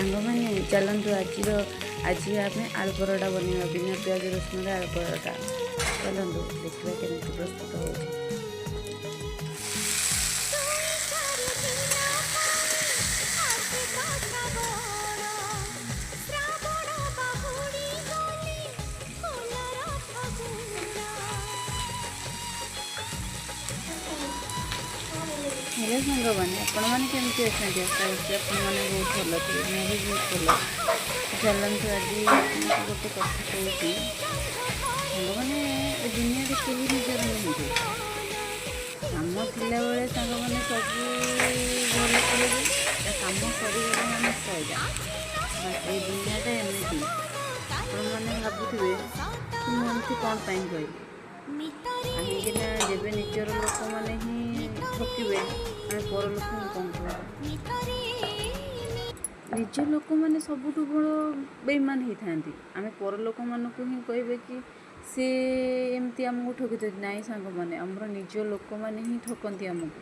ସାଙ୍ଗମାନେ ଚାଲନ୍ତୁ ଆଜି ଆମେ ଆଳୁ ପରଟା ବନେଇବା ବିନା ପିଆଜ ରସୁଣରେ ଆଳୁ ପରଟା। ଚାଲନ୍ତୁ ଦେଖିବା କେମିତି ପ୍ରସ୍ତୁତ ହେଉଛି। हेलो साଙ୍ଗମାନେ ଆପଣମାନେ କେମିତି ଅଛନ୍ତି? ଆଶା କରୁଛି ଆପଣମାନେ ବହୁତ ଭଲ ଥିବେ। ମୁଁ ବି ବହୁତ ଭଲ। ଚାଲନ୍ତୁ ଆଜି ଗୋଟେ କଥା କହୁଛି। ସାଙ୍ଗମାନେ ଏ ଦୁନିଆରେ କେହି ନିଜର ନୁହନ୍ତି। କାମ ଥିଲାବେଳେ ସାଙ୍ଗମାନେ ସବୁ ଭଲ କହିବେ, କାମ ସରିଗଲେ ମାନେ ସଇଲା। ଏ ଦୁନିଆଟା ଏମିତି। ଆପଣମାନେ ଭାବୁଥିବେ ମୁଁ ଏମିତି କ'ଣ ପାଇଁ କହିଲି, କାହିଁକିନା ଯେବେ ନିଜର ଲୋକମାନେ ହିଁ ଠକିବେ ଆମେ ପର ଲୋକଙ୍କୁ କ'ଣ କହିବା। ନିଜ ଲୋକମାନେ ସବୁଠୁ ବଡ଼ ବେଇମାନ ହେଇଥାନ୍ତି। ଆମେ ପର ଲୋକମାନଙ୍କୁ ହିଁ କହିବେ କି ସେ ଏମିତି ଆମକୁ ଠକିଛନ୍ତି। ନାଇଁ ସାଙ୍ଗମାନେ, ଆମର ନିଜ ଲୋକମାନେ ହିଁ ଠକନ୍ତି ଆମକୁ।